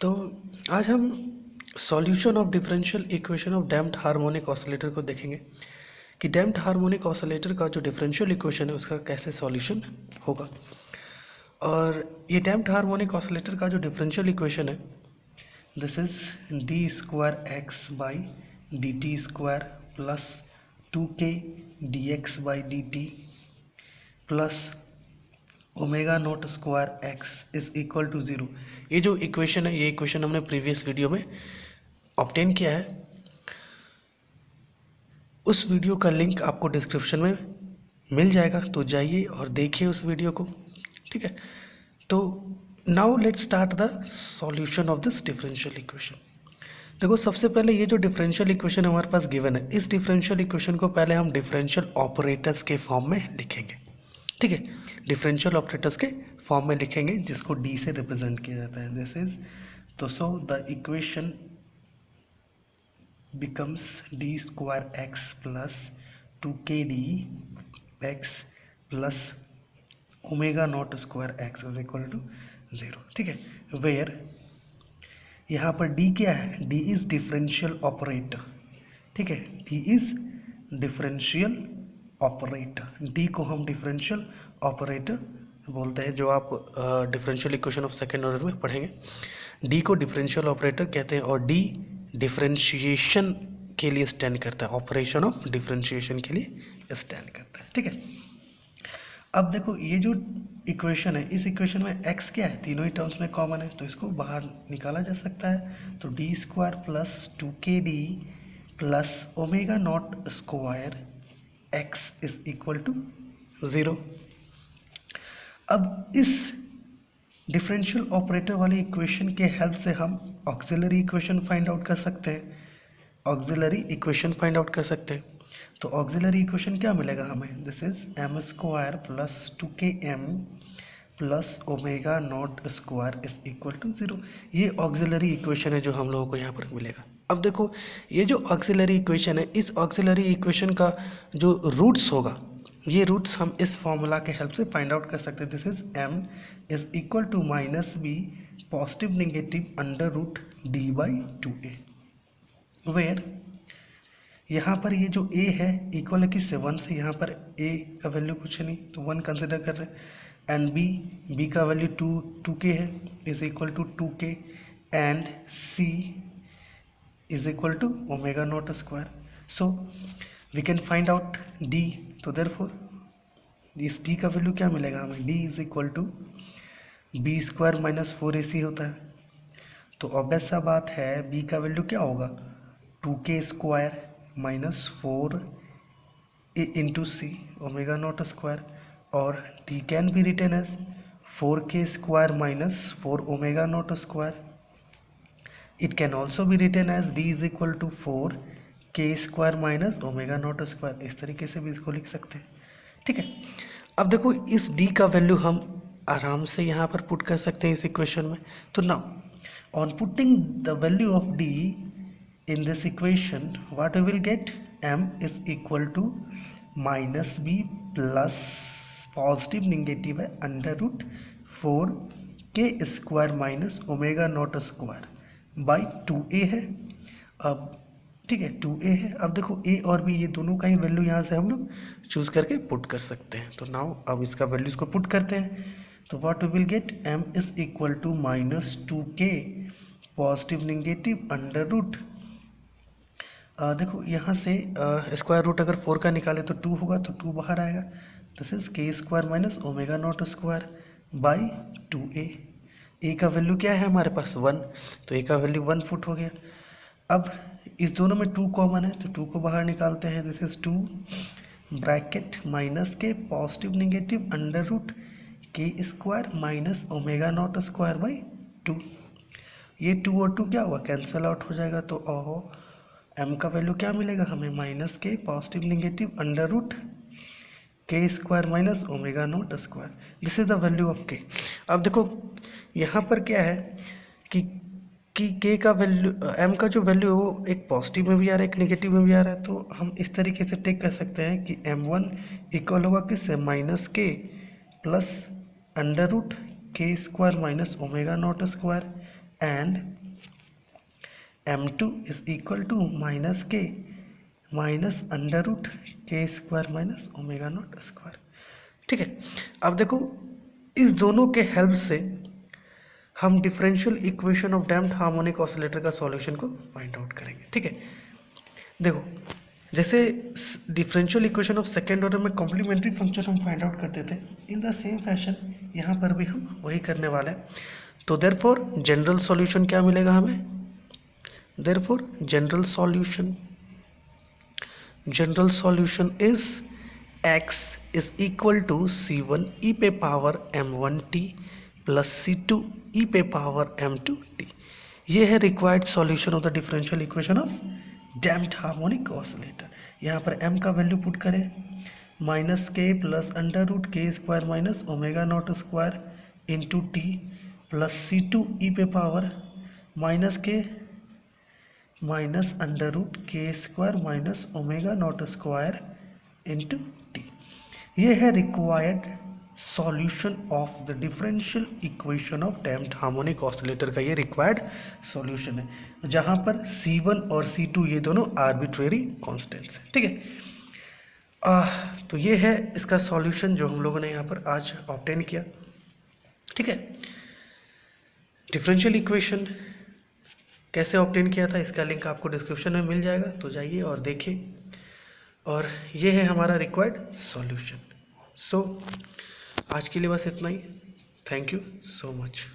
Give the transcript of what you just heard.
तो आज हम solution of differential equation of damped harmonic oscillator को देखेंगे कि डैम्प्ड हार्मोनिक ऑसिलेटर का जो डिफरेंशियल इक्वेशन है उसका कैसे सॉल्यूशन होगा। और ये डैम्प्ड हार्मोनिक ऑसिलेटर का जो डिफरेंशियल इक्वेशन है this is d square x by d t square plus 2k d x by d t plus omega not square x is equal to 0। ये जो इक्वेशन है ये इक्वेशन हमने previous video में obtain किया है। उस वीडियो का लिंक आपको डिस्क्रिप्शन में मिल जाएगा, तो जाइए और देखिए उस वीडियो को। ठीक है, तो now let's start the solution of this differential equation. देखो, सबसे पहले ये जो डिफरेंशियल इक्वेशन हमारे पास गिवन है, इस डिफरेंशियल इक्वेशन को पहले हम डिफरेंशियल ऑपरेटर्स के फॉर्म में लिखेंगे। ठीक है, डिफरेंशियल ऑपरेटर्स के फॉर्म में लिखेंगे जिसको डी से रिप्रेजेंट किया जाता है। दिस इज तो so the equation becomes d square x plus 2kd x plus omega naught square x is equal to 0। ठीक है, where यहाँ पर d क्या है, d is differential operator। ठीक है, d is differential operator, d को हम differential operator बोलते हैं, जो आप differential equation of second order में पढ़ेंगे। d को डिफरेंशियल ऑपरेटर कहते हैं और d डिफरेंशिएशन के लिए स्टैंड करता है, ऑपरेशन ऑफ डिफरेंशिएशन के लिए स्टैंड करता है। ठीक है, अब देखो ये जो इक्वेशन है, इस इक्वेशन में x क्या है, तीनों ही टर्म्स में कॉमन है, तो इसको बाहर निकाला जा सकता है। तो d square plus 2kd plus omega not square x is equal to 0। अब इस डिफरेंशियल ऑपरेटर वाली इक्वेशन के हेल्प से हम ऑक्सिलरी इक्वेशन फाइंड आउट कर सकते हैं, ऑक्सिलरी इक्वेशन फाइंड आउट कर सकते हैं। तो ऑक्सिलरी इक्वेशन क्या मिलेगा हमें, this is m square plus 2km plus omega not square is equal to 0। ये ऑक्सिलरी इक्वेशन है जो हम लोगों को यहाँ पर मिलेगा। अब देखो, ये जो ऑक्सिलरी इक्वेशन है, इस ऑक्सिलरी इक्वेशन का जो रूट्स होगा, ये रूट्स हम इस फॉर्मूला के हेल्प से फाइंड आउट कर सकते हैं। This is m is equal to minus b positive negative under root d by 2a, where यहाँ पर ये जो a है इक्वल है किससे, 1 से। यहाँ पर a का वैल्यू कुछ नहीं तो 1 कंसिडर कर रहे हैं, एंड b का वैल्यू 2k है, is equal to 2k, and c is equal to omega not square. So we can find out d। तो देयरफॉर इस d का वैल्यू क्या मिलेगा हमें, d is equal to b square minus 4ac होता है। तो ऑब्वियस सा बात है b का वैल्यू क्या होगा, 2k square minus 4 into c omega not square, और d can be written as 4k square minus 4 omega not square. It can also be written as d is equal to 4k square minus omega not square. इस तरीके से भी इसको लिख सकते हैं। ठीक है, अब देखो इस d का वैल्यू हम आराम से यहाँ पर पुट कर सकते हैं इस इक्वेशन में। तो now on putting the value of d in this equation what we will get, m is equal to minus b plus positive negative है under root 4k square minus omega not square by 2a है। अब ठीक है, 2a है। अब देखो a और b ये दोनों का ही वैल्यू यहाँ से हम लोग चूज करके पुट कर सकते हैं। तो नाउ अब इसका वैल्यूज को पुट करते हैं, तो what we will get, m is equal to minus 2k positive negative under root, देखो यहाँ से स्क्वायर रूट अगर 4 का निकाले तो 2 होगा, तो 2 बाहर आएगा। This is k square minus omega not square by 2a। a का वैल्यू क्या है हमारे पास, 1, तो a का वैल्यू 1 पुट हो गया। अब इस दोनों में 2 कॉमन है, तो 2 को बाहर निकालते हैं। दिस इज 2 ब्रैकेट माइनस के positive negative under root k square minus omega not square by 2। ये 2 और 2 क्या हुआ, कैंसिल आउट हो जाएगा। तो m का वैल्यू क्या मिलेगा हमें, माइनस के positive negative under root k square minus omega not square. This is the value of k। अब देखो यहाँ पर क्या है कि k का वैल्यू, m का जो वैल्यू है वो एक पॉजिटिव में भी आ रहा है एक नेगेटिव में भी आ रहा है। तो हम इस तरीके से टेक कर सकते हैं कि m1 इक्वल होगा किससे, minus k plus under root k square minus omega not square and m2 is equal to minus k minus under root k square minus omega not square. ठीक है, अब देखो इस दोनों के हेल्प से हम differential equation of damped harmonic oscillator का सॉल्यूशन को फाइंड आउट करेंगे। ठीक है, देखो जैसे differential equation of second order में कॉम्प्लीमेंट्री फंक्शन हम फाइंड आउट करते थे, इन द सेम फैशन यहाँ पर भी हम वही करने वाले हैं। तो देयरफॉर जनरल सॉल्यूशन क्या मिलेगा हमें, therefore general solution is x is equal to c1 e पे power m1t plus c2 e पे पावर m2t। ये है required solution of the differential equation of damped harmonic oscillator. यहाँ पर m का वैल्यू पुट करें minus k plus under root k square minus omega not square into t plus c2 e पे power minus k minus under root k square minus omega not square into T. ये है required solution of the differential equation of damped harmonic oscillator का ये required solution है, जहां पर C1 और C2 ये दोनों आर्बिट्रेरी कांस्टेंट्स हैं। ठीक है, तो ये है इसका सॉल्यूशन जो हम लोगों ने यहाँ पर आज ऑब्टेन किया। ठीक है, डिफरेंशियल इक्वेशन कैसे ऑब्टेन किया था इसका लिंक आपको डिस्क्रिप्शन में मिल जाएगा, तो जाइए और देखिए। और ये है हमारा रिक्वायर्ड सॉल्यूशन। सो आज के लिए बस इतना ही। Thank you so much.